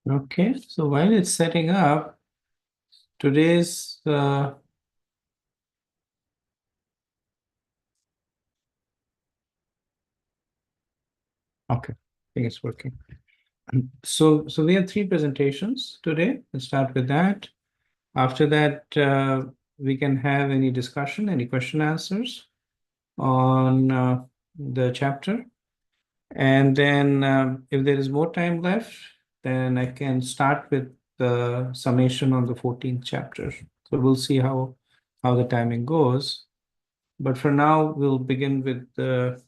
Okay, so while it's setting up, today's okay, I think it's working. So we have three presentations today. Let's start with that. After that, we can have any discussion, any question answers on the chapter. And then if there is more time left, then I can start with the summation on the 14th chapter. So we'll see how the timing goes. But for now, we'll begin with the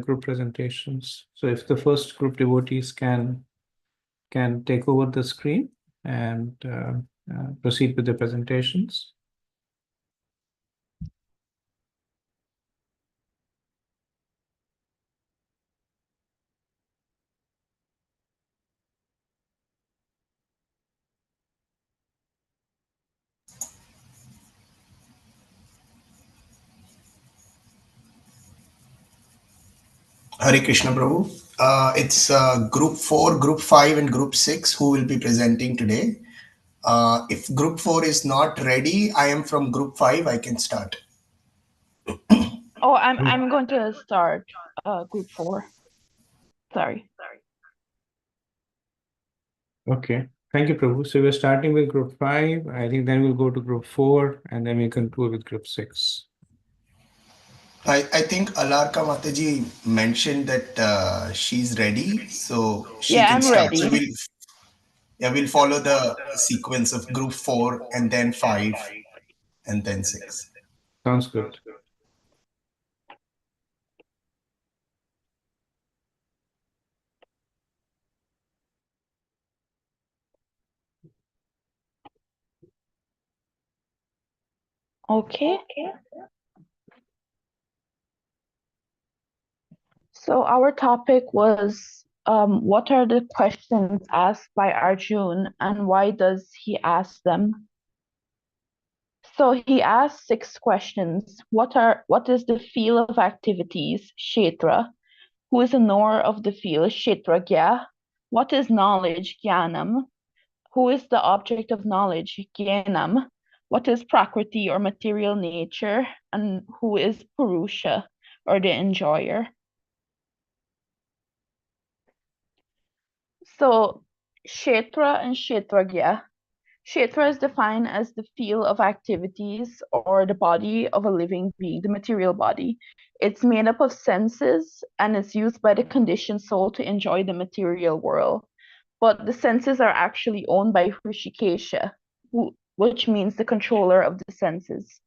group presentations. So if the first group devotees can take over the screen and proceed with the presentations. Hare Krishna Prabhu. It's Group 4, Group 5, and Group 6 who will be presenting today. If Group 4 is not ready, I am from Group 5. I can start. Oh, I'm going to start Group 4. Sorry. Okay. Thank you, Prabhu. So we're starting with Group 5. I think then we'll go to Group 4 and then we conclude with Group 6. I think Alarka Mataji mentioned that she's ready, so she can I'm start. ready. So we'll follow the sequence of Group 4 and then 5 and then 6. Sounds good. Okay. So our topic was what are the questions asked by Arjun and why does he ask them? So he asked 6 questions. What is the field of activities? Kshetra. Who is a knower of the field? Kshetragya. What is knowledge? Jnanam. Who is the object of knowledge? Jnanam. What is Prakriti or material nature? And who is Purusha or the enjoyer? So Kshetra and Kshetragya. Kshetra is defined as the field of activities or the body of a living being, the material body. It's made up of senses and is used by the conditioned soul to enjoy the material world. But the senses are actually owned by Hrishikesha, which means the controller of the senses.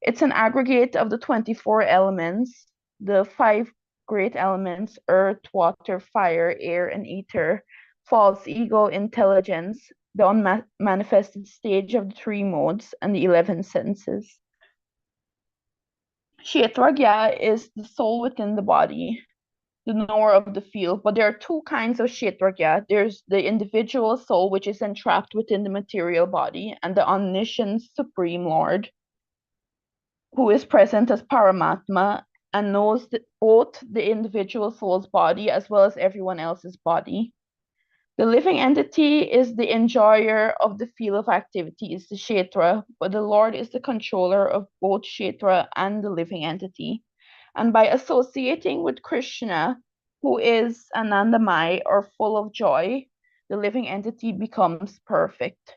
It's an aggregate of the 24 elements, the 5 great elements, earth, water, fire, air, and ether, false ego, intelligence, the unmanifested stage of the 3 modes, and the 11 senses. Kshetragya is the soul within the body, the knower of the field, but there are 2 kinds of Kshetragya. There's the individual soul, which is entrapped within the material body, and the omniscient Supreme Lord, who is present as Paramatma and knows both the individual soul's body as well as everyone else's body. The living entity is the enjoyer of the field of activities, the Kshetra, but the Lord is the controller of both Kshetra and the living entity. And by associating with Krishna, who is Anandamai or full of joy, the living entity becomes perfect.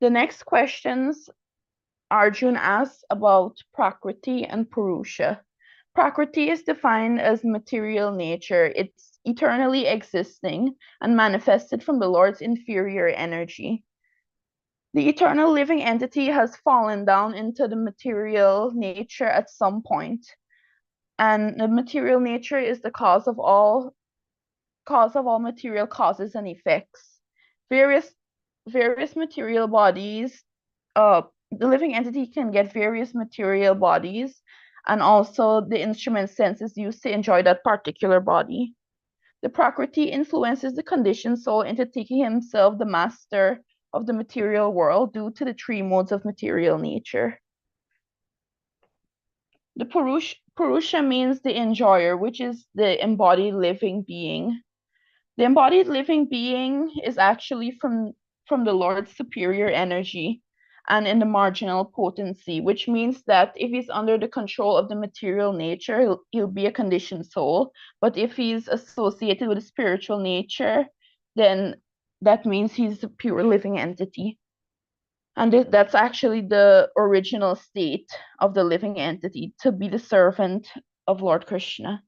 The next questions Arjun asks about Prakriti and Purusha. Prakriti is defined as material nature. It's eternally existing and manifested from the Lord's inferior energy. The eternal living entity has fallen down into the material nature at some point, and the material nature is the cause of all material causes and effects. Various material bodies, the living entity can get various material bodies, and also the instrument senses used to enjoy that particular body. The Prakriti influences the conditioned soul into taking himself the master of the material world due to the 3 modes of material nature. The Purusha means the enjoyer, which is the embodied living being. The embodied living being is actually from the Lord's superior energy and in the marginal potency, which means that if he's under the control of the material nature, he'll be a conditioned soul. But if he's associated with a spiritual nature, then that means he's a pure living entity. And that's actually the original state of the living entity, to be the servant of Lord Krishna.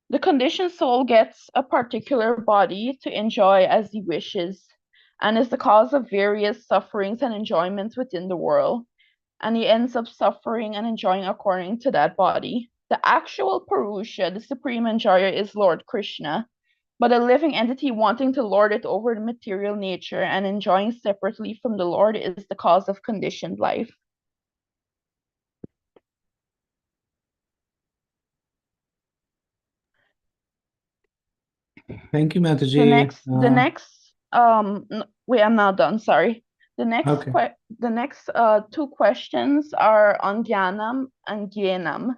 The conditioned soul gets a particular body to enjoy as he wishes, and is the cause of various sufferings and enjoyments within the world, and he ends up suffering and enjoying according to that body. The actual Purusha, the supreme enjoyer, is Lord Krishna, but a living entity wanting to lord it over the material nature and enjoying separately from the Lord is the cause of conditioned life. Thank you, Mataji. Wait, I'm not done, sorry. The next two questions are on Jnanam and Jnanam.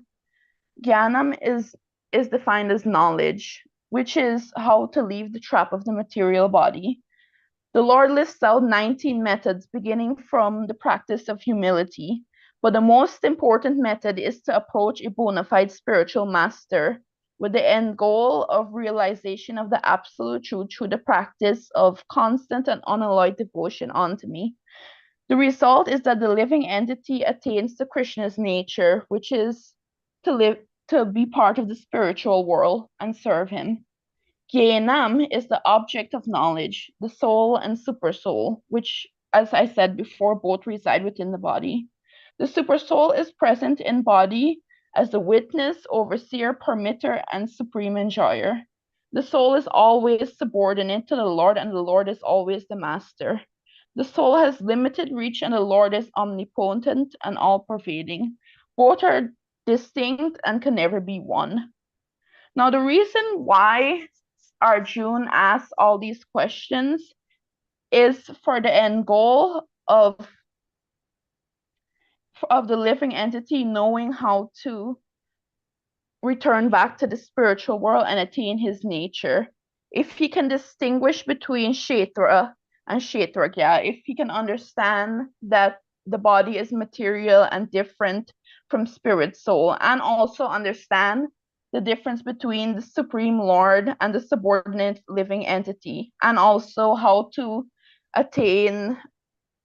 Jnanam is defined as knowledge, which is how to leave the trap of the material body. The Lord lists out 19 methods beginning from the practice of humility, but the most important method is to approach a bona fide spiritual master with the end goal of realization of the absolute truth through the practice of constant and unalloyed devotion unto me. The result is that the living entity attains to Krishna's nature, which is to be part of the spiritual world and serve him. Jnanam is the object of knowledge, the soul and supersoul, which, as I said before, both reside within the body. The supersoul is present in body as the witness, overseer, permitter, and supreme enjoyer. The soul is always subordinate to the Lord, and the Lord is always the master. The soul has limited reach, and the Lord is omnipotent and all-pervading. Both are distinct and can never be one. Now, the reason why Arjun asks all these questions is for the end goal of the living entity knowing how to return back to the spiritual world and attain his nature. If he can distinguish between Kshetra and Kshetragya, if he can understand that the body is material and different from spirit soul, and also understand the difference between the Supreme Lord and the subordinate living entity, and also how to attain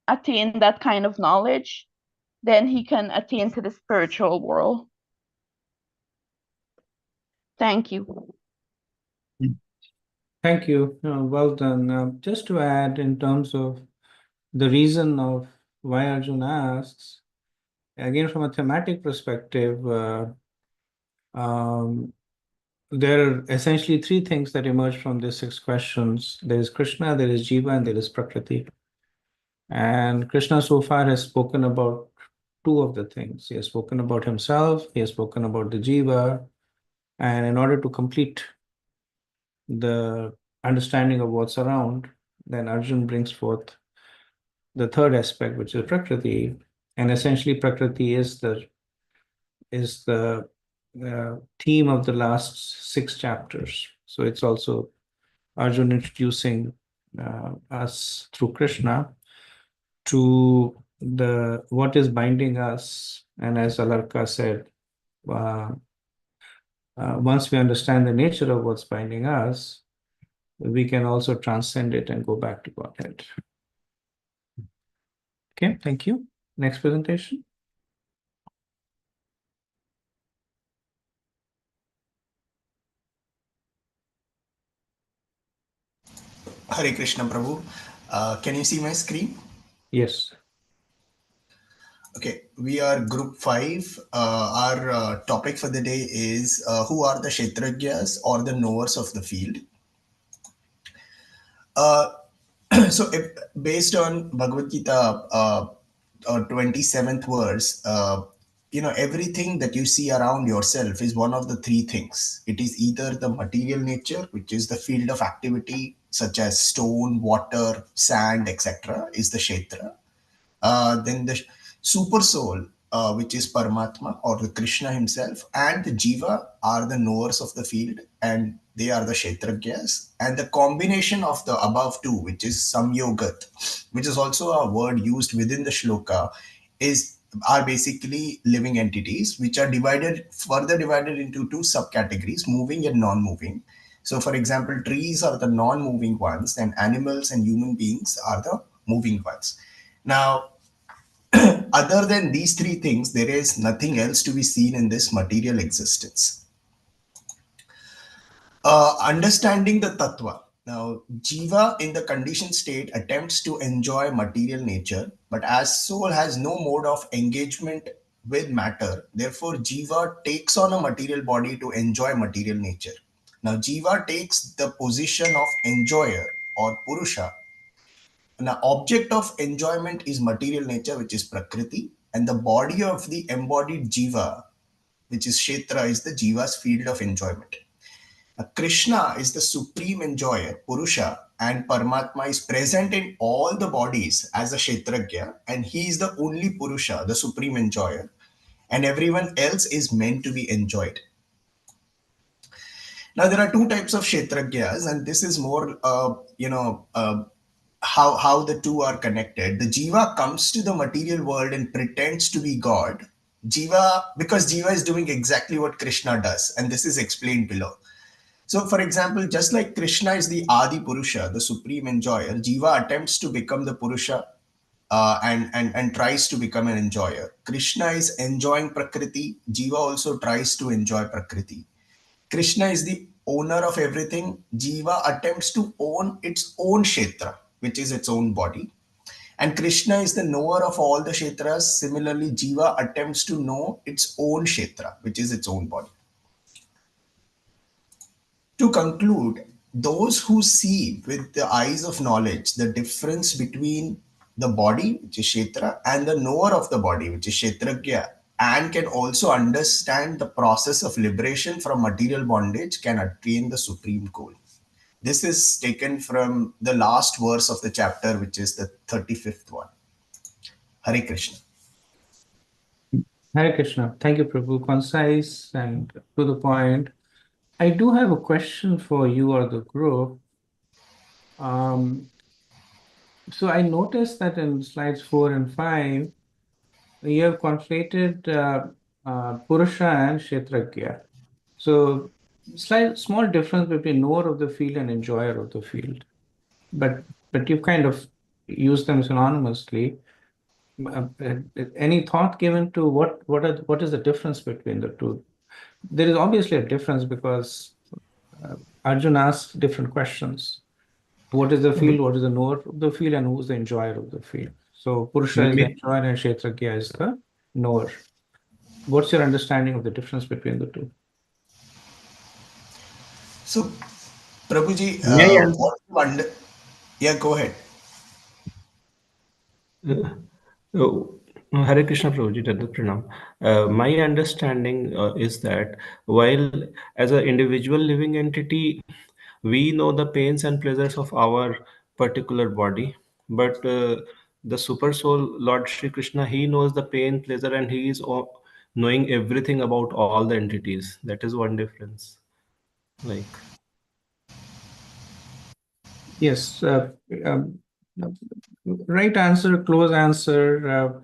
that kind of knowledge, then he can attain to the spiritual world. Thank you. Thank you. Well done. Just to add, in terms of the reason of why Arjun asks, again, from a thematic perspective, there are essentially three things that emerge from these 6 questions. There is Krishna, there is Jiva, and there is Prakriti. And Krishna so far has spoken about 2 of the things. He has spoken about himself, he has spoken about the Jiva, and in order to complete the understanding of what's around, then Arjun brings forth the third aspect, which is Prakriti. And essentially, Prakriti is the theme of the last 6 chapters. So it's also Arjun introducing us through Krishna to what is binding us. And as Alarka said, once we understand the nature of what's binding us, we can also transcend it and go back to Godhead. Okay, thank you. Next presentation. Hare Krishna Prabhu. Can you see my screen? Yes. Okay, we are group 5. Our topic for the day is who are the Kshetragyas or the knowers of the field. So based on Bhagavad Gita 27th verse, everything that you see around yourself is one of the 3 things. It is either the material nature, which is the field of activity, such as stone, water, sand, etc., is the Kshetra. Then the super soul, which is Paramatma or the Krishna himself, and the Jiva are the knowers of the field, and they are the Kshetragyas. And the combination of the above two, which is Samyogat, which is also a word used within the shloka, is are basically living entities which are further divided into two subcategories, moving and non-moving. So for example, trees are the non-moving ones, and animals and human beings are the moving ones. Now, other than these three things, there is nothing else to be seen in this material existence. Understanding the tattva. Now, jiva in the conditioned state attempts to enjoy material nature, but as soul has no mode of engagement with matter, therefore jiva takes on a material body to enjoy material nature. Now, jiva takes the position of enjoyer or purusha. Now, object of enjoyment is material nature, which is prakriti, and the body of the embodied jiva, which is kshetra, is the jiva's field of enjoyment. Krishna is the supreme enjoyer, Purusha, and Paramatma is present in all the bodies as a Kshetragya, and he is the only Purusha, the supreme enjoyer, and everyone else is meant to be enjoyed. Now, there are two types of Kshetragyas, and this is more, how the two are connected. The Jiva comes to the material world and pretends to be God. Because Jiva is doing exactly what Krishna does, and this is explained below. So, for example, just like Krishna is the Adi Purusha, the supreme enjoyer, Jiva attempts to become the Purusha, and tries to become an enjoyer. Krishna is enjoying Prakriti. Jiva also tries to enjoy Prakriti. Krishna is the owner of everything. Jiva attempts to own its own Kshetra, which is its own body. And Krishna is the knower of all the Kshetras. Similarly, Jiva attempts to know its own Kshetra, which is its own body. To conclude, those who see with the eyes of knowledge the difference between the body, which is Kshetra, and the knower of the body, which is Kshetragya, and can also understand the process of liberation from material bondage, can attain the supreme goal. This is taken from the last verse of the chapter, which is the 35th one. Hare Krishna. Hare Krishna. Thank you, Prabhu. Concise and to the point. I do have a question for you or the group. So I noticed that in slides 4 and 5, you have conflated Purusha and Kshetragya. So small difference between knower of the field and enjoyer of the field. But you've kind of used them synonymously. Any thought given to what is the difference between the two? There is obviously a difference because Arjun asked different questions. What is the field? What is the knower of the field? And who's the enjoyer of the field? So Purusha is the enjoyer and Kshetragya is the knower. What's your understanding of the difference between the two? So, Prabhuji, yeah, go ahead. Oh, Hare Krishna Prabhuji, Dandavat Pranam. My understanding is that while as an individual living entity, we know the pains and pleasures of our particular body, but the super soul, Lord Shri Krishna, he knows the pain, pleasure, and he is knowing everything about all the entities. That is one difference. Like, Yes, right answer, close answer.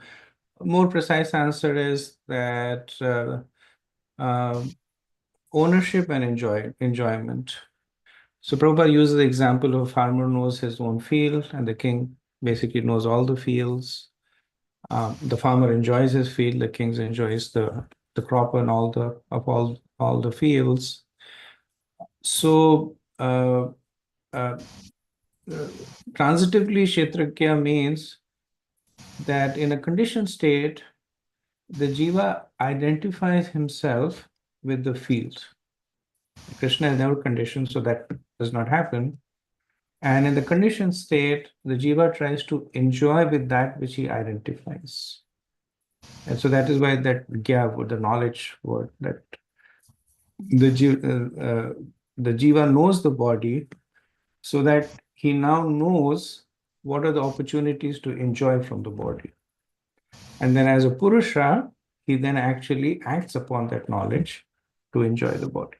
More precise answer is that ownership and enjoyment. So Prabhupada uses the example of a farmer knows his own field, and the king basically knows all the fields. The farmer enjoys his field, the king enjoys the crop and all the fields. So transitively, Kshetragya means that in a conditioned state, the jiva identifies himself with the field. Krishna is never conditioned, so that does not happen. And in the conditioned state, the jiva tries to enjoy with that which he identifies. And so that is why that gya word, the knowledge word, that the jiva knows the body so that he now knows what are the opportunities to enjoy from the body. And then as a Purusha, he then actually acts upon that knowledge to enjoy the body.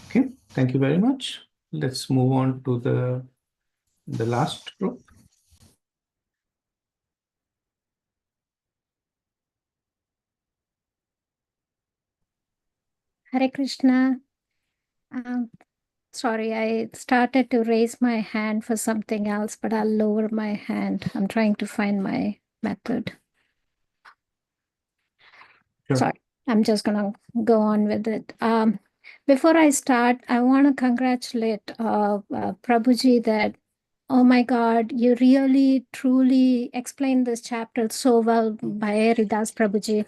Okay, thank you very much. Let's move on to the last group. Hare Krishna. Sorry, I started to raise my hand for something else, but I'll lower my hand. I'm trying to find my method. Sure. Sorry, I'm just gonna go on with it. Before I start, I want to congratulate Prabhuji that, oh my God, you really truly explained this chapter so well by Haridas Prabhuji.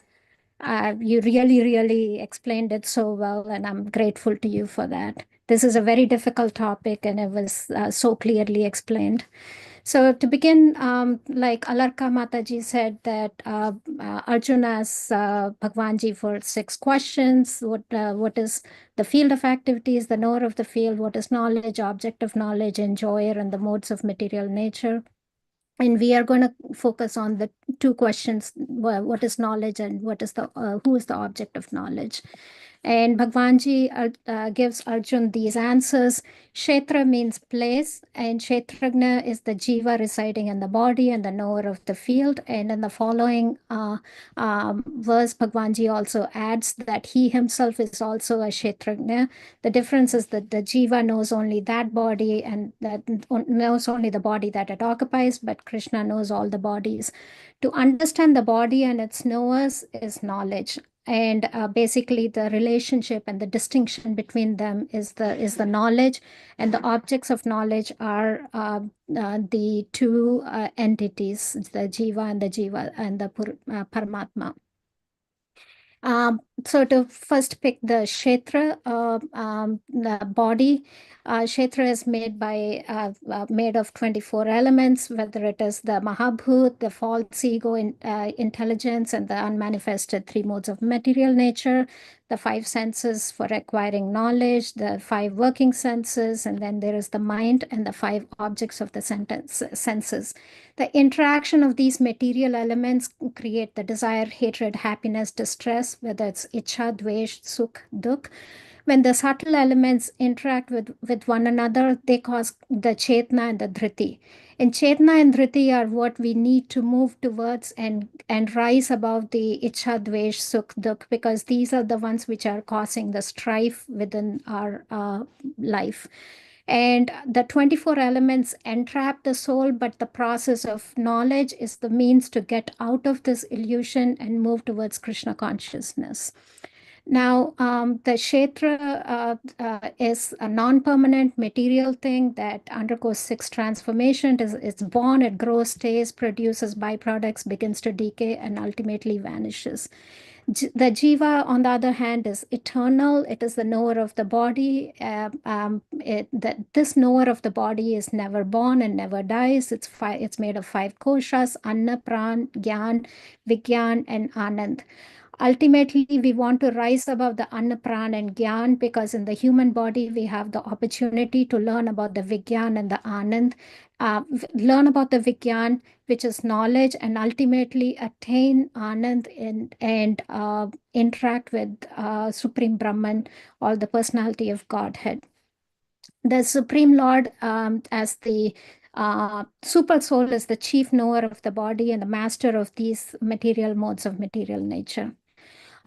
You really, really explained it so well, and I'm grateful to you for that. This is a very difficult topic, and it was so clearly explained. So to begin, like Alarka Mataji said that Arjuna asked Bhagwanji for 6 questions. What is the field of activities, the knower of the field, what is knowledge, object of knowledge, enjoyer, and the modes of material nature. And we are going to focus on the 2 questions, what is knowledge and what is the who is the object of knowledge. And Bhagwanji gives Arjun these answers. Kshetra means place, and Kshetragna is the jiva residing in the body and the knower of the field. And in the following verse, Bhagwanji also adds that he himself is also a Kshetragna. The difference is that the jiva knows only that body and that knows only the body that it occupies, but Krishna knows all the bodies. To understand the body and its knowers is knowledge. And basically the relationship and the distinction between them is the knowledge, and the objects of knowledge are the 2 entities, the jiva and the Paramatma. So to first pick the Kshetra, the body, Kshetra is made of 24 elements, whether it is the Mahabhut, the false ego, intelligence, and the unmanifested 3 modes of material nature, the 5 senses for acquiring knowledge, the 5 working senses, and then there is the mind and the 5 objects of the senses. The interaction of these material elements create the desire, hatred, happiness, distress, whether it's ichha, dvesh, sukh, dukh. When the subtle elements interact with one another, they cause the chetna and the dhriti. And chetna and dhriti are what we need to move towards and rise above the ichha, dvesh, sukh, dukh, because these are the ones which are causing the strife within our life. And the 24 elements entrap the soul, but the process of knowledge is the means to get out of this illusion and move towards Krishna consciousness. Now, the Kshetra is a non-permanent material thing that undergoes 6 transformations. It's born, it grows, stays, produces byproducts, begins to decay, and ultimately vanishes. The jiva, on the other hand, is eternal. It is the knower of the body. This knower of the body is never born and never dies. It's made of 5 koshas: Anna, Pran, Gyan, Vigyan, and Anand. Ultimately, we want to rise above the Anna, Pran, and Gyan, because in the human body, we have the opportunity to learn about the Vigyan and the Anand, learn about the Vigyan, which is knowledge, and ultimately attain Anand and interact with Supreme Brahman or the personality of Godhead. The Supreme Lord, as the super soul, is the chief knower of the body and the master of these material modes of material nature.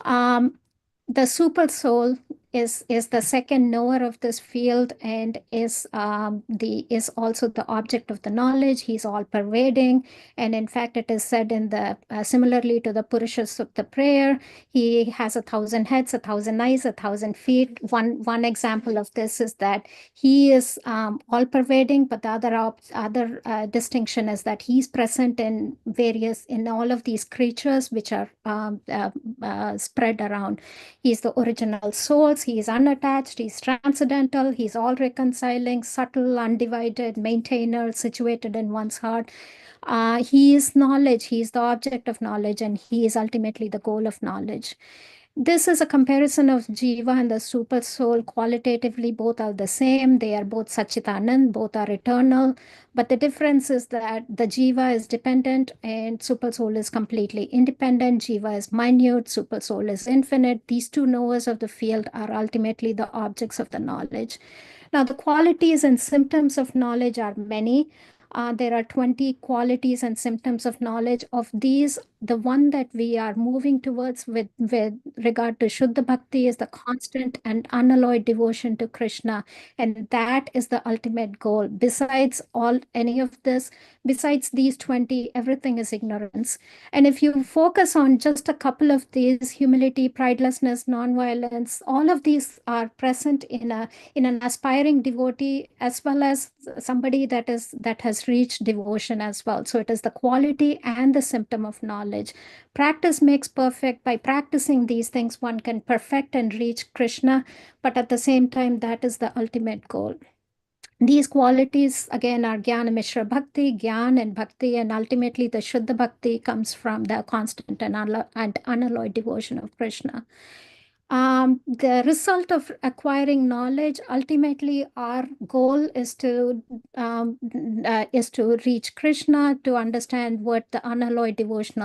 The super soul is the second knower of this field and is also the object of the knowledge. He's all pervading, and in fact, it is said in the similarly to the Purusha Sukta prayer, he has 1,000 heads, 1,000 eyes, 1,000 feet. One example of this is that he is all pervading, but the other distinction is that he's present in all of these creatures which are spread around. He's the original source. He is unattached. He's transcendental. He's all reconciling, subtle, undivided, maintainer, situated in one's heart. He is knowledge. He is the object of knowledge, and he is ultimately the goal of knowledge. This is a comparison of Jiva and the Super Soul. Qualitatively, both are the same. They are both Satchitanand, both are eternal. But the difference is that the Jiva is dependent and Super Soul is completely independent. Jiva is minute, Super Soul is infinite. These two knowers of the field are ultimately the objects of the knowledge. Now, the qualities and symptoms of knowledge are many. There are 20 qualities and symptoms of knowledge. Of these, the one that we are moving towards with regard to Shuddha Bhakti is the constant and unalloyed devotion to Krishna. And that is the ultimate goal. Besides any of this, besides these 20, everything is ignorance. And if you focus on just a couple of these, humility, pridelessness, nonviolence, all of these are present in an aspiring devotee as well as somebody that has reached devotion as well. So it is the quality and the symptom of knowledge. Practice makes perfect. By practicing these things, one can perfect and reach Krishna, but at the same time, that is the ultimate goal. These qualities, again, are Jnana Mishra Bhakti, Gyan and Bhakti, and ultimately the Shuddha Bhakti comes from the constant and unalloyed devotion of Krishna. The result of acquiring knowledge, ultimately our goal is to reach Krishna, to understand what the unalloyed devotion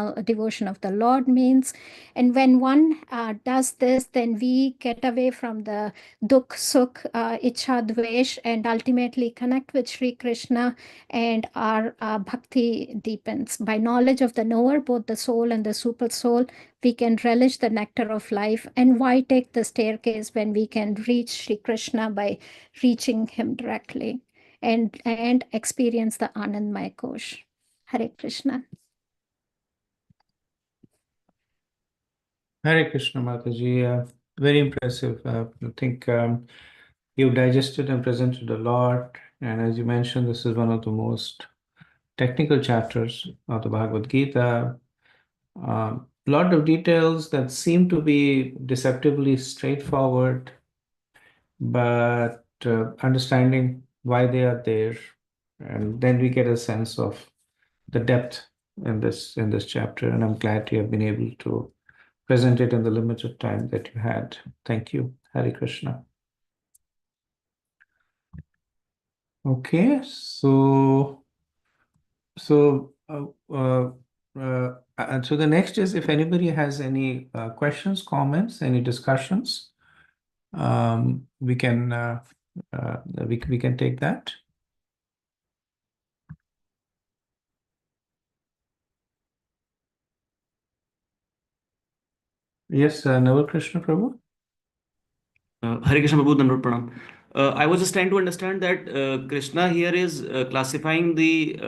of the Lord means. And when one does this, then we get away from the dukh, sukh, ichha, dvesh, and ultimately connect with Sri Krishna, and our bhakti deepens. By knowledge of the knower, both the soul and the super soul, we can relish the nectar of life. And why take the staircase when we can reach Sri Krishna by reaching him directly and experience the Anandmaya Kosh. Hare Krishna. Hare Krishna, Mataji. Very impressive. I think you've digested and presented a lot. And as you mentioned, this is one of the most technical chapters of the Bhagavad Gita. A lot of details that seem to be deceptively straightforward, but understanding why they are there, and then we get a sense of the depth in this chapter. And I'm glad you have been able to present it in the limited time that you had. Thank you. Hare Krishna. Okay, and so the next is if anybody has any questions, comments, any discussions, we can take that. Yes, Naval Krishna Prabhu. Hare Krishna Prabhu, Dandavat Pranam. I was just trying to understand that Krishna here is classifying the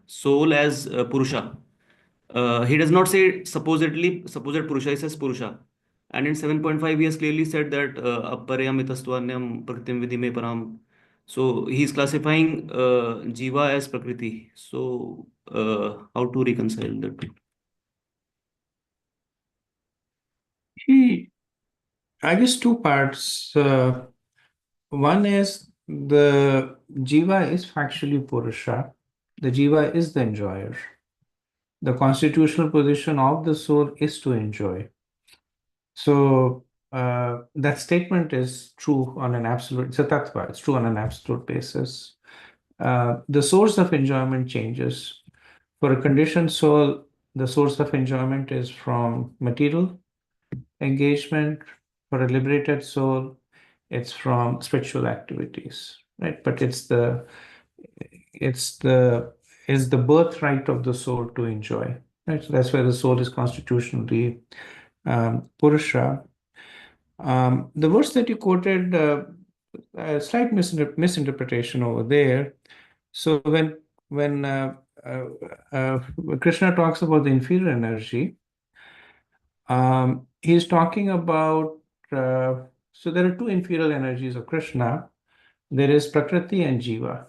soul as Purusha. He does not say supposed Purusha, he says Purusha. And in 7.5, he has clearly said that Aparyam itastwanyam prakritim vidime param. So he is classifying Jiva as Prakriti. So how to reconcile that? I guess two parts. One is the Jiva is factually Purusha. The Jiva is the enjoyer. The constitutional position of the soul is to enjoy. So that statement is true on an absolute, it's a tattva, it's true on an absolute basis. The source of enjoyment changes. For a conditioned soul, the source of enjoyment is from material engagement. For a liberated soul, it's from spiritual activities, right? But it's the birthright of the soul to enjoy, right? So that's why the soul is constitutionally Purusha. The verse that you quoted, a slight misinterpretation over there. So when Krishna talks about the inferior energy, he's talking about, so there are two inferior energies of Krishna. There is Prakriti and Jiva.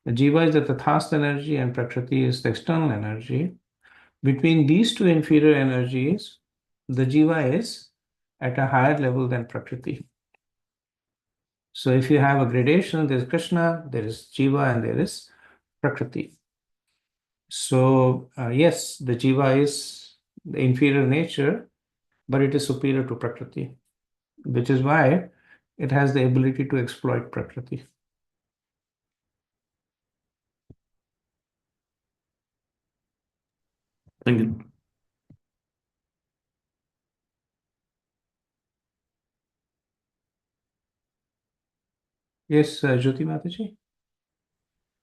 The Jiva is the Tathast energy and Prakriti is the external energy. Between these two inferior energies, the Jiva is at a higher level than Prakriti. So if you have a gradation, there's Krishna, there is Jiva, and there is Prakriti. So yes, the Jiva is the inferior nature, but it is superior to Prakriti, which is why it has the ability to exploit Prakriti. Thank you. Yes, Jyoti Mataji.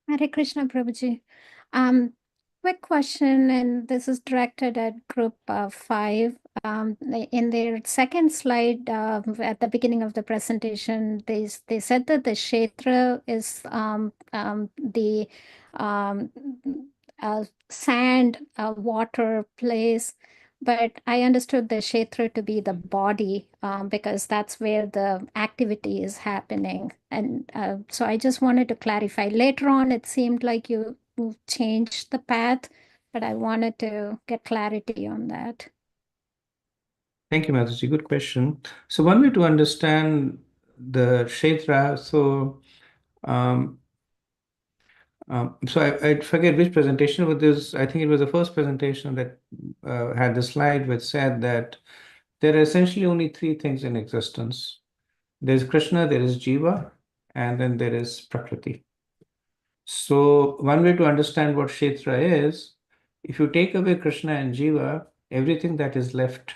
Hare Krishna, Prabhuji. Quick question, and this is directed at group 5. In their second slide, at the beginning of the presentation, they said that the Kshetra is the um, sand, water, place. But I understood the Kshetra to be the body because that's where the activity is happening. And so I just wanted to clarify. Later on, it seemed like you changed the path, but I wanted to get clarity on that. Thank you, Mataji. Good question. So one way to understand the Kshetra, so I forget which presentation, but I think it was the first presentation that had the slide which said that there are essentially only three things in existence. There's Krishna, there is Jiva, and then there is Prakriti. So one way to understand what Kshetra is, if you take away Krishna and Jiva, everything that is left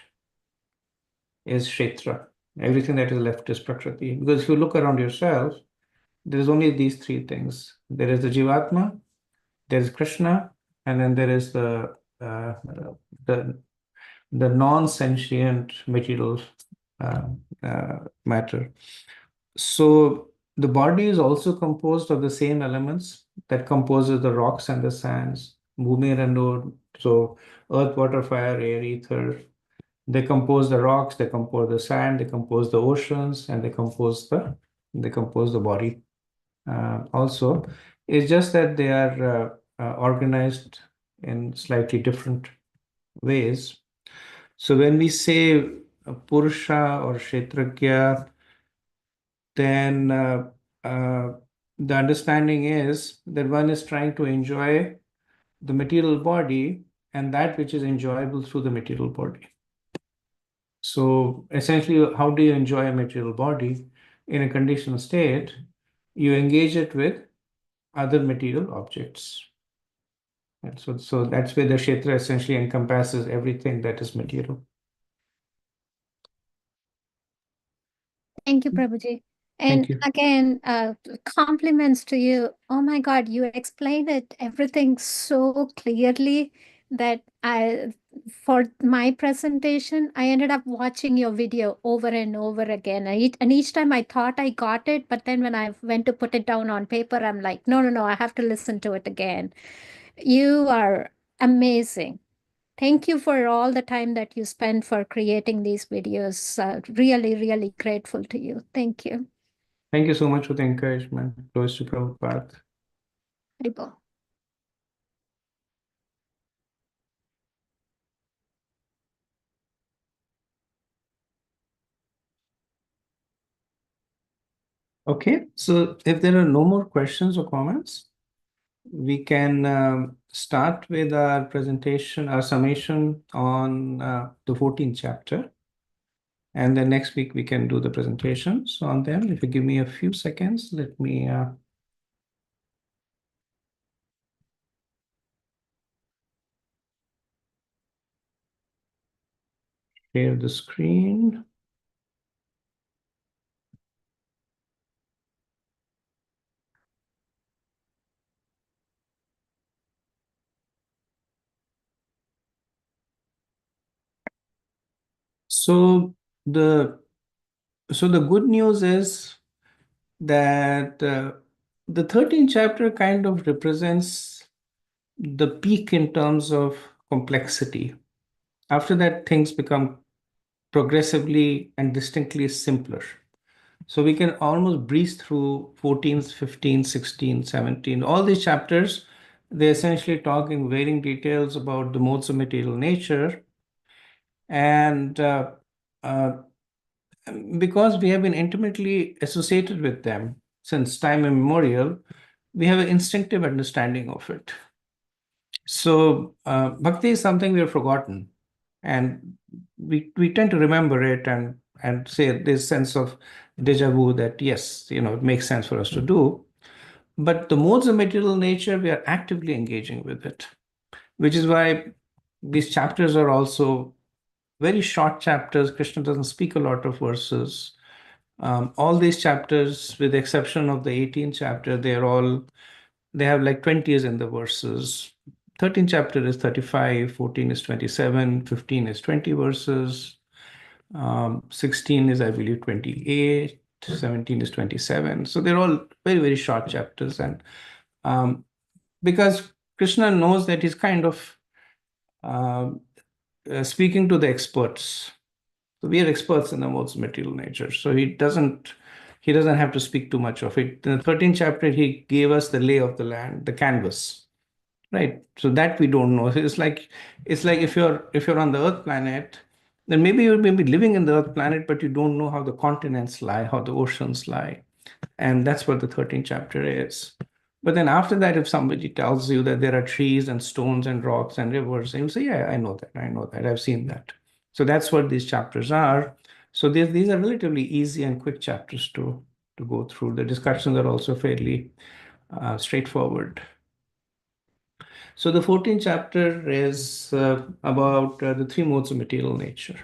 is Kshetra. Everything that is left is Prakriti. Because if you look around yourself, there's only these three things. There is the Jivatma, there is Krishna, and then there is uh, the non-sentient material uh, matter. So the body is also composed of the same elements that composes the rocks and the sands, Bhumi and Nur. So earth, water, fire, air, ether. They compose the rocks, they compose the sand, they compose the oceans, and they compose the body. Also, it's just that they are organized in slightly different ways. So when we say Purusha or Kshetragya, then the understanding is that one is trying to enjoy the material body and that which is enjoyable through the material body. So essentially, how do you enjoy a material body? In a conditioned state, you engage it with other material objects. And so that's where the Kshetra essentially encompasses everything that is material. Thank you, Prabhuji. Thank And you. again, compliments to you. Oh my God, you explained it everything so clearly that for my presentation, I ended up watching your video over and over again. And each time I thought I got it, but then when I went to put it down on paper, I'm like, no, I have to listen to it again. You are amazing. Thank you for all the time that you spend for creating these videos. Really, really grateful to you. Thank you. Thank you so much for the encouragement. Close to Prabhupada. Haribol. Okay, so if there are no more questions or comments, we can start with our presentation, our summation on the 14th chapter. And then next week we can do the presentations on them. If you give me a few seconds, let me share the screen. So the good news is that the 13th chapter kind of represents the peak in terms of complexity. After that, things become progressively and distinctly simpler. So we can almost breeze through 14, 15, 16, 17. All these chapters, they essentially talk in varying details about the modes of material nature. And uh, because we have been intimately associated with them since time immemorial, we have an instinctive understanding of it. So Bhakti is something we have forgotten. And we tend to remember it and say this sense of deja vu that yes, it makes sense for us to do. But the modes of material nature, we are actively engaging with it, which is why these chapters are also very short chapters. Krishna doesn't speak a lot of verses. All these chapters, with the exception of the 18th chapter, they have like 20 in the verses. 13th chapter is 35, 14 is 27, 15 is 20 verses, 16 is, I believe, 28, 17 is 27. So they're all very, very short chapters. And because Krishna knows that he's kind of speaking to the experts. So we are experts in the modes of material nature. So he doesn't have to speak too much of it. In the 13th chapter, he gave us the lay of the land, the canvas, right? So that we don't know. It's like if you're on the Earth planet, then maybe you may be living in the Earth planet, but you don't know how the continents lie, how the oceans lie. And that's what the 13th chapter is. But then after that, if somebody tells you that there are trees and stones and rocks and rivers, and you say, yeah, I know that, I've seen that. So that's what these chapters are. So these are relatively easy and quick chapters to go through. The discussions are also fairly straightforward. So the 14th chapter is about the three modes of material nature.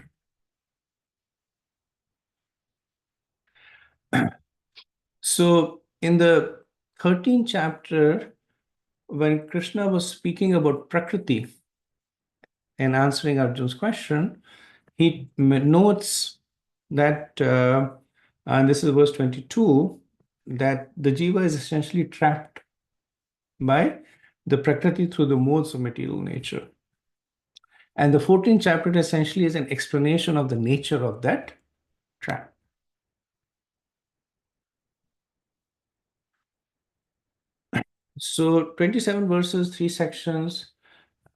So in the 13th chapter, when Krishna was speaking about Prakriti and answering Arjun's question, he notes that, and this is verse 22, that the jiva is essentially trapped by the Prakriti through the modes of material nature. And the 14th chapter essentially is an explanation of the nature of that trap. So 27 verses, 3 sections.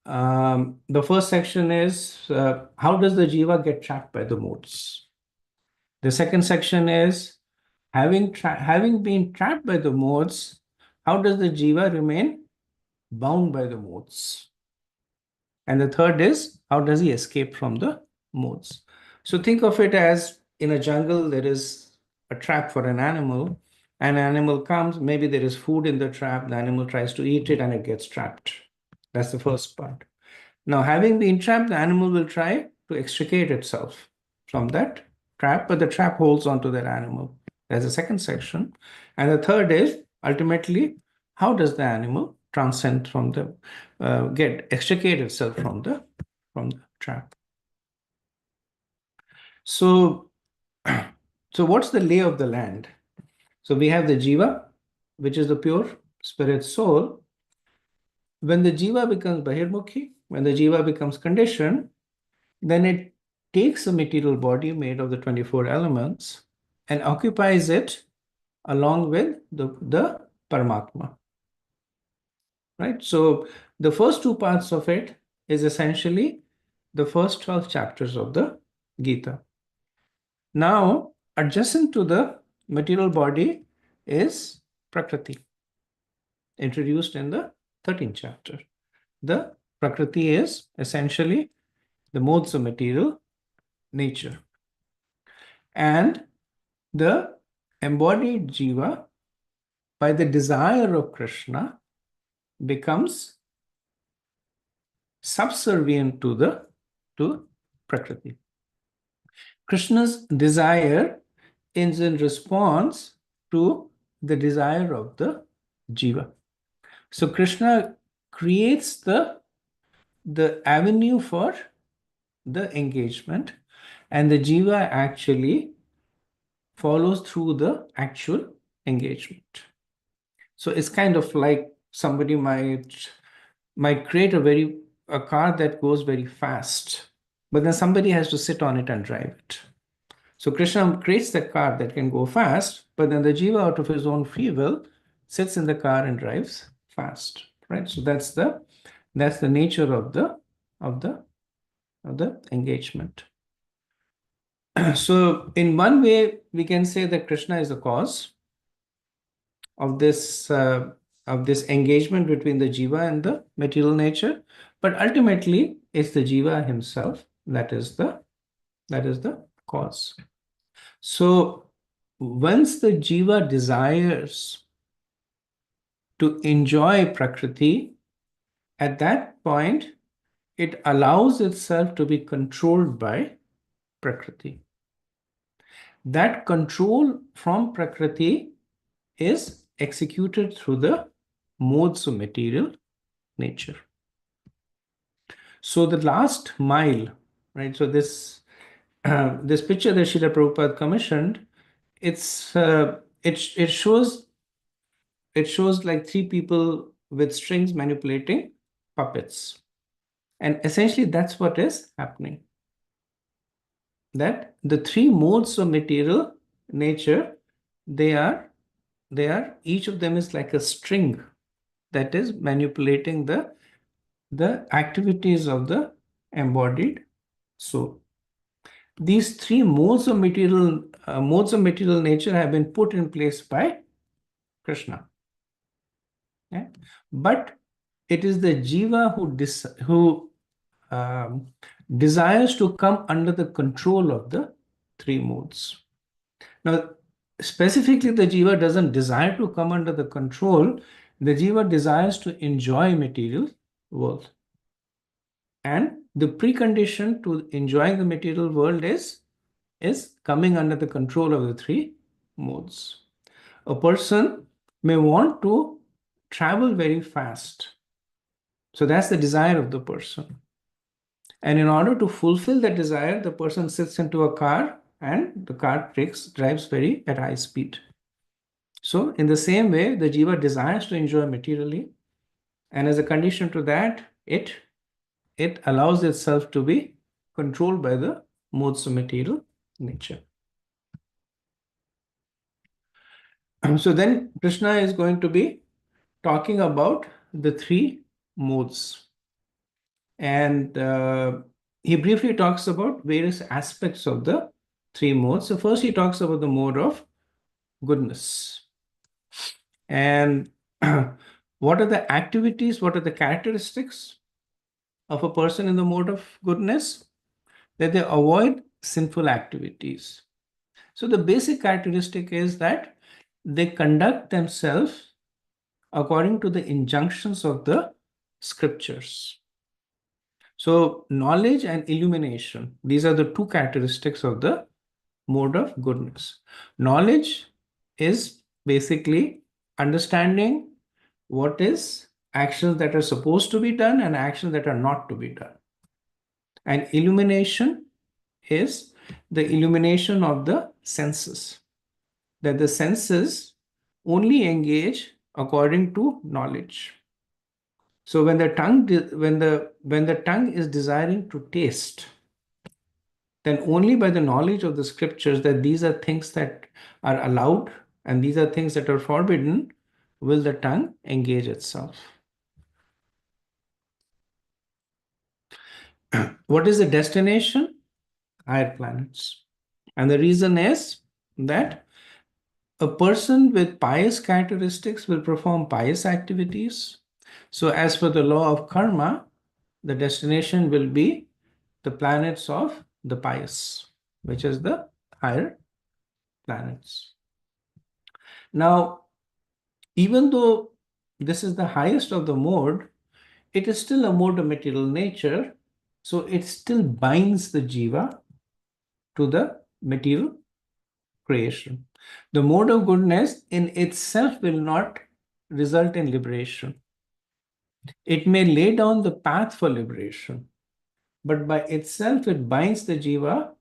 The first section is how does the jiva get trapped by the modes? The second section is having been trapped by the modes, how does the jiva remain bound by the modes? And the third is how does he escape from the modes? So think of it as in a jungle, there is a trap for an animal. An animal comes, maybe there is food in the trap, the animal tries to eat it and it gets trapped. That's the first part. Now, having been trapped, the animal will try to extricate itself from that trap, but the trap holds onto that animal. There's a second section. And the third is ultimately, how does the animal transcend from the, extricate itself from the trap? So, so what's the lay of the land? So we have the jiva, which is the pure spirit soul. When the jiva becomes bahirmukhi, when the jiva becomes conditioned, then it takes a material body made of the 24 elements and occupies it along with the Paramatma. Right? So the first two parts of it is essentially the first 12 chapters of the Gita. Now, adjacent to the material body is Prakriti, introduced in the 13th chapter. The Prakriti is essentially the modes of material nature. And the embodied jiva, by the desire of Krishna, becomes subservient to Prakriti. Krishna's desire is in response to the desire of the jiva. So Krishna creates the avenue for the engagement, and the jiva actually follows through the actual engagement. So it's kind of like somebody might create a car that goes very fast, but then somebody has to sit on it and drive it. So Krishna creates the car that can go fast, but then the jiva, out of his own free will, sits in the car and drives fast, right? So that's the nature of the engagement. So in one way, we can say that Krishna is the cause of this engagement between the jiva and the material nature, but ultimately it's the jiva himself That is the cause. So once the jiva desires to enjoy Prakriti, at that point, it allows itself to be controlled by Prakriti. That control from Prakriti is executed through the modes of material nature. So the last mile, right? So this this picture that Srila Prabhupada commissioned, it shows like three people with strings manipulating puppets, and essentially that's what is happening. That the three modes of material nature, they are each of them is like a string that is manipulating the activities of the embodied soul. These three modes of material nature have been put in place by Krishna. Yeah? But it is the jiva who desires to come under the control of the three modes. Now, specifically, the jiva doesn't desire to come under the control. The jiva desires to enjoy material world. And the precondition to enjoying the material world is coming under the control of the three modes. A person may want to travel very fast. So that's the desire of the person. And in order to fulfill that desire, the person sits into a car and the car drives very at high speed. So in the same way, the jiva desires to enjoy materially, and as a condition to that, it allows itself to be controlled by the modes of material nature. So then Krishna is going to be talking about the three modes. And he briefly talks about various aspects of the three modes. So first he talks about the mode of goodness. And what are the activities, what are the characteristics of a person in the mode of goodness? That they avoid sinful activities. So the basic characteristic is that they conduct themselves according to the injunctions of the scriptures. So knowledge and illumination, these are the two characteristics of the mode of goodness. Knowledge is basically understanding what is actions that are supposed to be done and actions that are not to be done. And illumination is the illumination of the senses, that the senses only engage according to knowledge. So when the tongue is desiring to taste, then only by the knowledge of the scriptures that these are things that are allowed and these are things that are forbidden will the tongue engage itself. What is the destination? Higher planets. And the reason is that a person with pious characteristics will perform pious activities. So as for the law of karma, the destination will be the planets of the pious, which is the higher planets. Now, even though this is the highest of the mode, it is still a mode of material nature. So it still binds the jiva to the material creation. The mode of goodness in itself will not result in liberation. It may lay down the path for liberation, but by itself it binds the jiva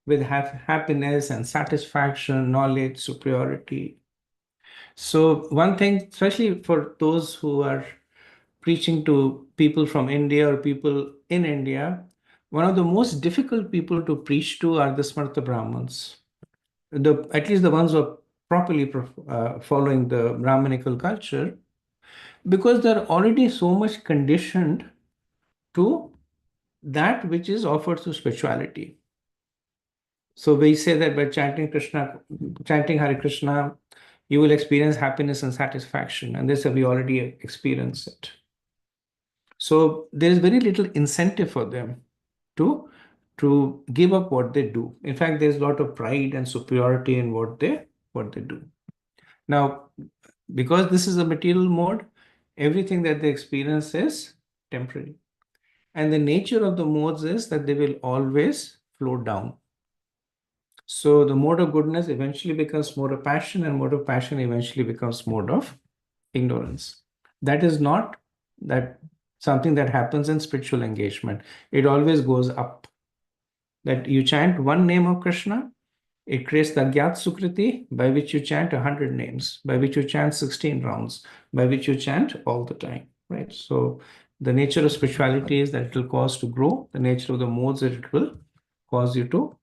with happiness and satisfaction, knowledge, superiority. So one thing, especially for those who are preaching to people from India or people in India, one of the most difficult people to preach to are the Smarta Brahmins. At least the ones who are properly following the Brahminical culture, because they're already so much conditioned to that which is offered through spirituality. So we say that by chanting Hare Krishna, you will experience happiness and satisfaction. And this we already experienced it. So there is very little incentive for them to to give up what they do. In fact, there's a lot of pride and superiority in what they do. Now, because this is a material mode, everything that they experience is temporary. And the nature of the modes is that they will always flow down. So the mode of goodness eventually becomes mode of passion, and mode of passion eventually becomes mode of ignorance. That is not that something that happens in spiritual engagement. It always goes up. That you chant one name of Krishna, it creates the Agyat Sukriti, by which you chant 100 names, by which you chant 16 rounds, by which you chant all the time, right? So the nature of spirituality is that it will cause to grow. The nature of the modes that it will cause you to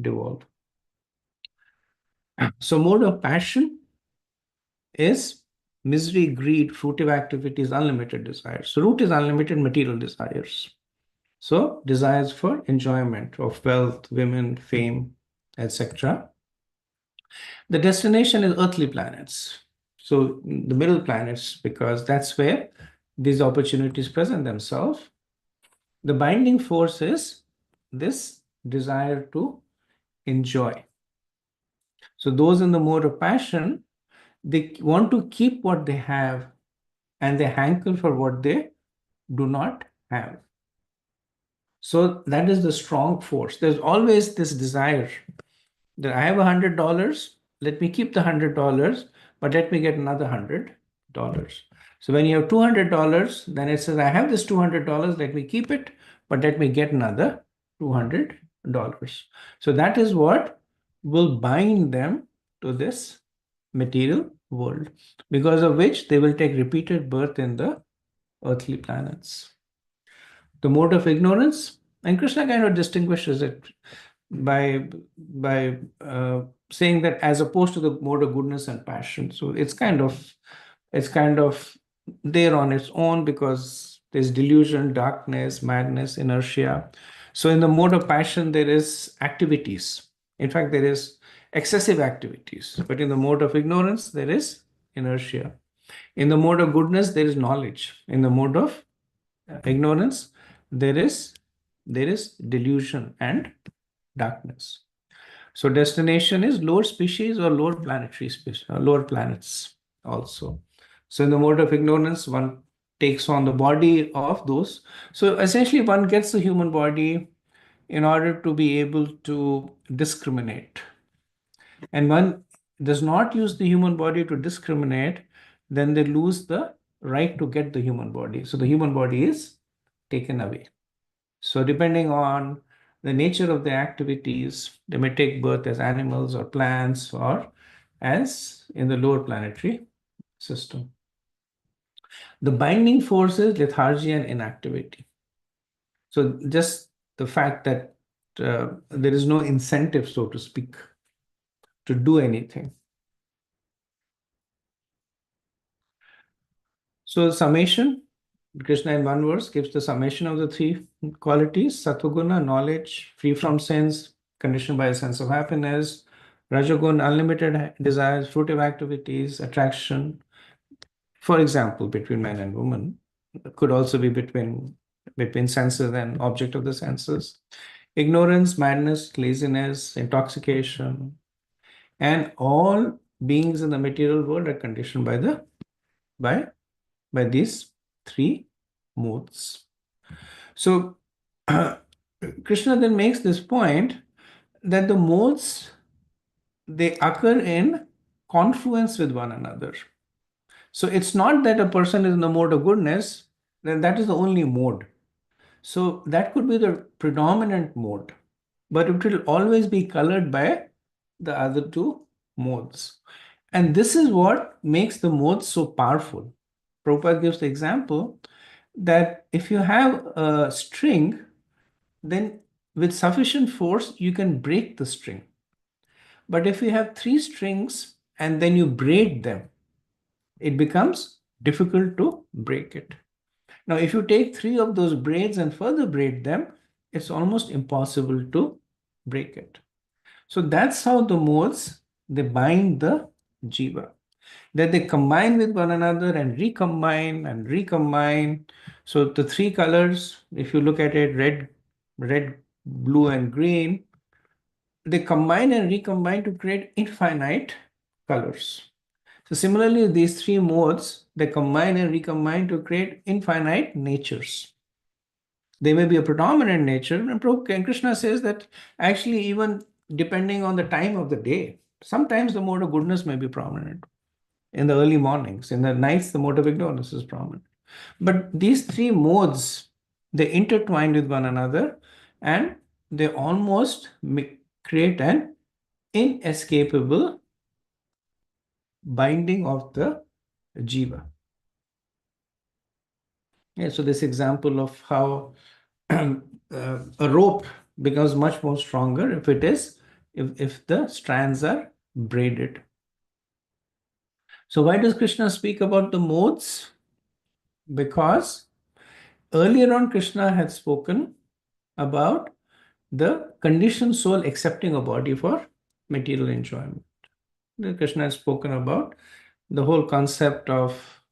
devolve. So mode of passion is misery, greed, fruitive activities, unlimited desires. So root is unlimited material desires. So desires for enjoyment of wealth, women, fame, etc. The destination is earthly planets. So the middle planets, because that's where these opportunities present themselves. The binding force is this desire to enjoy. So those in the mode of passion, they want to keep what they have and they hanker for what they do not have. So that is the strong force. There's always this desire that I have $100, let me keep the $100, but let me get another $100. So when you have $200, then it says, I have this $200, let me keep it, but let me get another $200. So that is what will bind them to this material world, because of which they will take repeated birth in the earthly planets. The mode of ignorance, and Krishna kind of distinguishes it by saying that as opposed to the mode of goodness and passion. So it's kind of there on its own, because there's delusion, darkness, madness, inertia. So in the mode of passion, there is activities. In fact, there is excessive activities. But in the mode of ignorance, there is inertia. In the mode of goodness, there is knowledge. In the mode of ignorance, there is delusion and darkness. So destination is lower species or lower planetary species, lower planets also. So in the mode of ignorance, one takes on the body of those. So essentially, one gets the human body in order to be able to discriminate. And one does not use the human body to discriminate, then they lose the right to get the human body. So the human body is taken away. So depending on the nature of the activities, they may take birth as animals or plants or as in the lower planetary system. The binding force is lethargy and inactivity. So just the fact that there is no incentive, so to speak, to do anything. So summation, Krishna in one verse gives the summation of the three qualities: Sattva-guna, knowledge, free from sins, conditioned by a sense of happiness; Rajoguna, unlimited desires, fruitive activities, attraction. For example, between man and woman, could also be between senses and object of the senses. Ignorance, madness, laziness, intoxication, and all beings in the material world are conditioned by these three modes. So Krishna then makes this point that the modes, they occur in confluence with one another. So it's not that a person is in the mode of goodness, then that is the only mode. So that could be the predominant mode, but it will always be colored by the other two modes. And this is what makes the modes so powerful. Prabhupada gives the example that if you have a string, then with sufficient force, you can break the string. But if you have three strings and then you braid them, it becomes difficult to break it. Now, if you take three of those braids and further braid them, it's almost impossible to break it. So that's how the modes, they bind the jiva. That they combine with one another and recombine and recombine. So the three colors, if you look at it, red, blue and green, they combine and recombine to create infinite colors. So similarly, these three modes, they combine and recombine to create infinite natures. They may be a predominant nature, and Krishna says that actually even depending on the time of the day, sometimes the mode of goodness may be prominent. In the early mornings, in the nights, the mode of ignorance is prominent. But these three modes, they intertwine with one another and they almost create an inescapable binding of the jiva. Yeah, so this example of how a rope becomes much more stronger if the strands are braided. So why does Krishna speak about the modes? Because earlier on, Krishna had spoken about the conditioned soul accepting a body for material enjoyment. Krishna has spoken about the whole concept of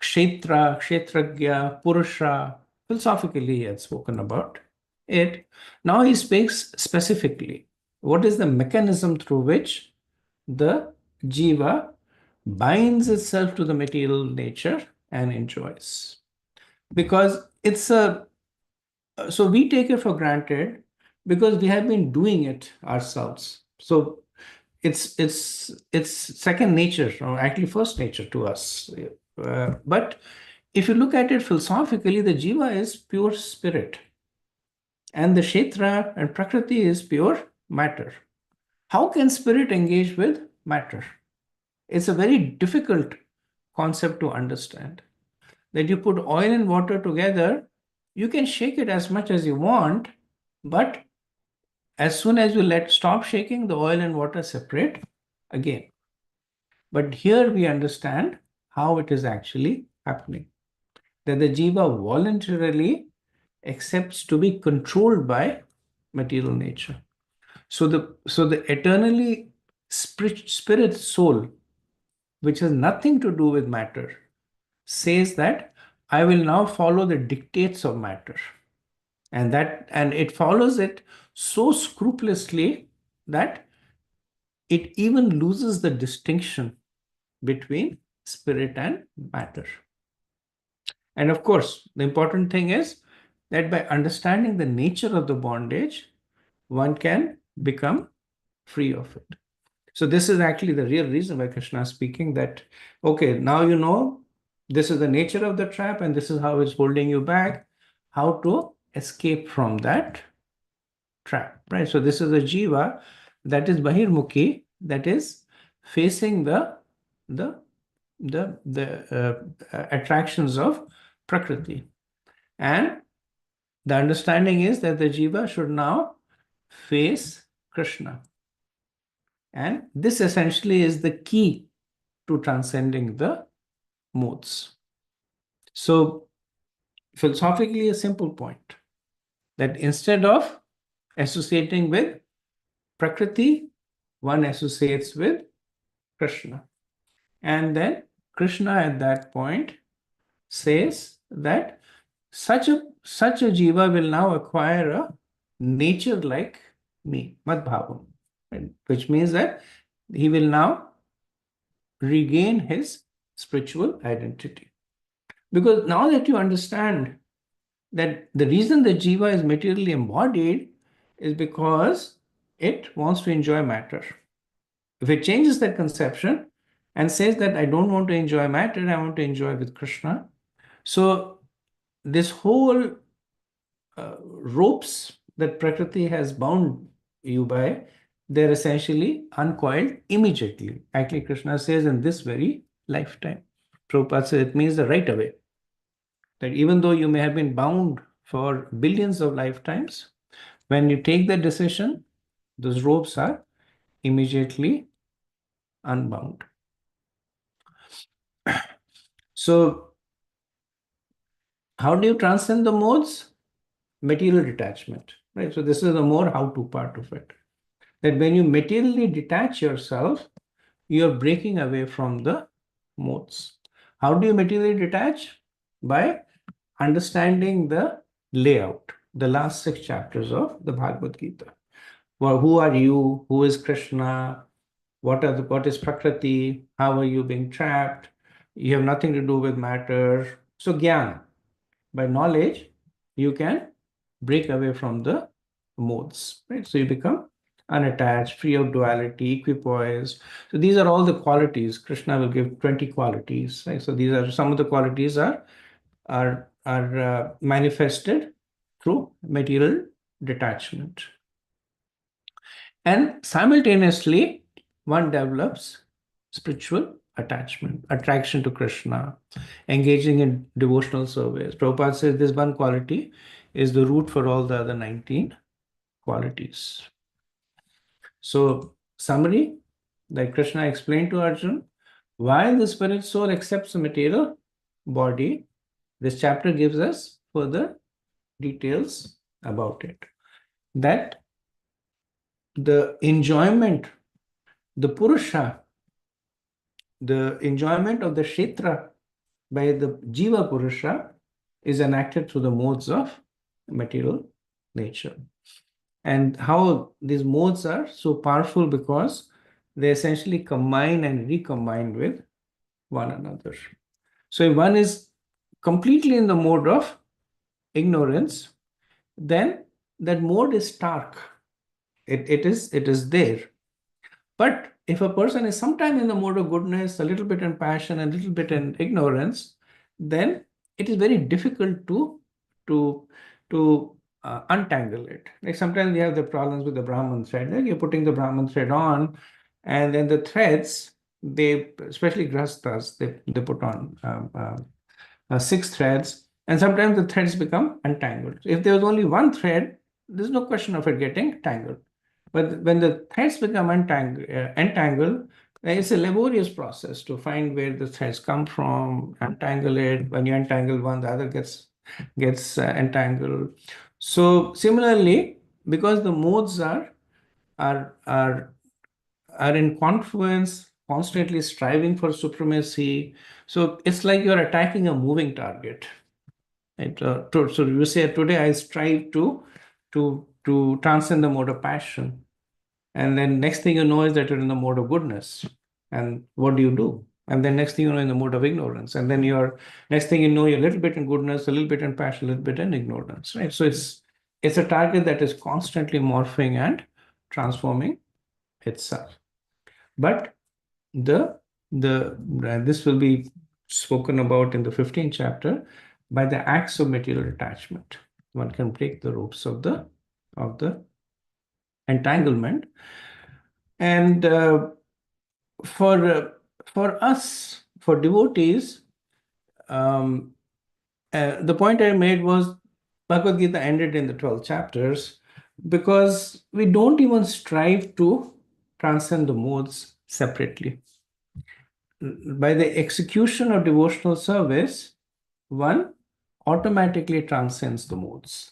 kshetra, kshetragya, purusha. Philosophically, he had spoken about it. Now he speaks specifically. What is the mechanism through which the jiva binds itself to the material nature and enjoys? Because it's a so we take it for granted because we have been doing it ourselves. So it's second nature, or actually first nature to us. But if you look at it philosophically, the jiva is pure spirit, and the kshetra and prakriti is pure matter. How can spirit engage with matter? It's a very difficult concept to understand. That you put oil and water together, you can shake it as much as you want, but as soon as you stop shaking, the oil and water separate again. But here we understand how it is actually happening. That the jiva voluntarily accepts to be controlled by material nature. So the eternally spirit soul, which has nothing to do with matter, says that I will now follow the dictates of matter. And it follows it so scrupulously that it even loses the distinction between spirit and matter. And of course, the important thing is that by understanding the nature of the bondage, one can become free of it. So this is actually the real reason why Krishna is speaking that, okay, now you know this is the nature of the trap and this is how it's holding you back, how to escape from that trap, right? So this is a jiva that is bahirmukhi, that is facing the attractions of prakriti. And the understanding is that the jiva should now face Krishna. And this essentially is the key to transcending the modes. So, philosophically, a simple point that instead of associating with Prakriti, one associates with Krishna. And then Krishna at that point says that such a jiva will now acquire a nature like me, madbhavam, which means that he will now regain his spiritual identity. Because now that you understand that the reason the jiva is materially embodied is because it wants to enjoy matter. If it changes that conception and says that I don't want to enjoy matter, I want to enjoy with Krishna. So this whole ropes that Prakriti has bound you by, they're essentially uncoiled immediately. Actually, Krishna says in this very lifetime. Prabhupada says it means the right away. That even though you may have been bound for billions of lifetimes, when you take the decision, those ropes are immediately unbound. So, how do you transcend the modes? Material detachment, right? So, this is the more how-to part of it. That when you materially detach yourself, you're breaking away from the modes. How do you materially detach? By understanding the layout. the last 6 chapters of the Bhagavad Gita. Well, who are you? Who is Krishna? What is Prakriti? How are you being trapped? You have nothing to do with matter. So Gyan, by knowledge, you can break away from the modes, right? So you become unattached, free of duality, equipoised. So these are all the qualities. Krishna will give 20 qualities, right? So these are some of the qualities are manifested through material detachment. And simultaneously, one develops spiritual attachment, attraction to Krishna, engaging in devotional service. Prabhupada says this one quality is the root for all the other 19 qualities. So, summary, like Krishna explained to Arjuna, while the spirit soul accepts the material body, this chapter gives us further details about it. That the enjoyment, the Purusha, the enjoyment of the Kshetra by the Jiva Purusha is enacted through the modes of material nature. And how these modes are so powerful because they essentially combine and recombine with one another. So if one is completely in the mode of ignorance, then that mode is stark. It is there. But if a person is sometime in the mode of goodness, a little bit in passion, a little bit in ignorance, then it is very difficult to untangle it. Like sometimes we have the problems with the Brahman thread. Like you're putting the Brahman thread on, and then the threads, they, especially grastas, they put on 6 threads, and sometimes the threads become untangled. If there was only one thread, there's no question of it getting tangled. But when the threads become entangled, it's a laborious process to find where the threads come from, untangle it. When you untangle one, the other gets entangled. So similarly, because the modes are in confluence, constantly striving for supremacy. So it's like you're attacking a moving target. Right? So you say, today I strive to transcend the mode of passion. And then next thing you know is that you're in the mode of goodness. And what do? And then next thing you know, in the mode of ignorance. And then next thing you know, you're a little bit in goodness, a little bit in passion, a little bit in ignorance, right? So it's a target that is constantly morphing and transforming itself. But this will be spoken about in the 15th chapter. By the acts of material attachment, one can break the ropes of the entanglement. And for us, for devotees, the point I made was Bhagavad Gita ended in the 12 chapters because we don't even strive to transcend the modes separately. By the execution of devotional service, one automatically transcends the modes.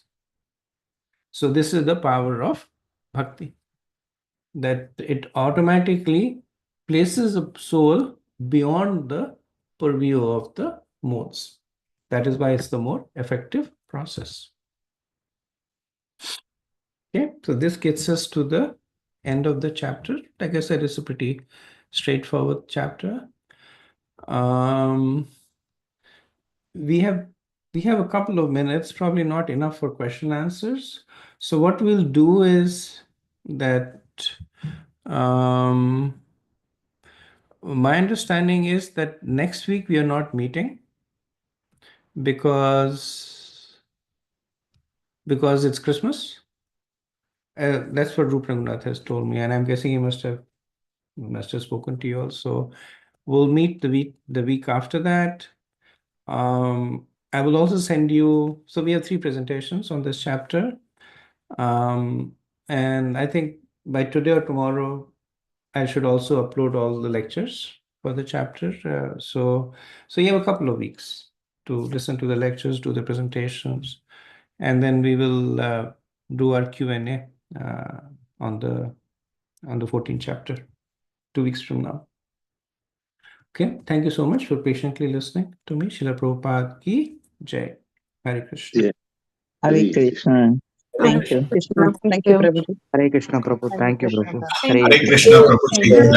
So this is the power of bhakti, that it automatically places a soul beyond the purview of the modes. That is why it's the more effective process. Okay, so this gets us to the end of the chapter. Like I said, it's a pretty straightforward chapter. We have a couple of minutes, probably not enough for question answers. So what we'll do is that my understanding is that next week we are not meeting because it's Christmas. That's what Rup Rangnath has told me, and I'm guessing he must have spoken to you also. We'll meet the week after that. I will also send you. So we have 3 presentations on this chapter, and I think by today or tomorrow, I should also upload all the lectures for the chapter. So you have a couple of weeks to listen to the lectures, do the presentations, and then we will do our Q&A on the 14th chapter, 2 weeks from now. Okay, thank you so much for patiently listening to me. Srila Prabhupada ki Jai. Hare Krishna. Yeah. Hare Krishna. Thank you. Krishna. Thank you, Prabhuji. Hare Krishna Prabhu. Thank you, Prabhu. Hare Krishna, Prabhu.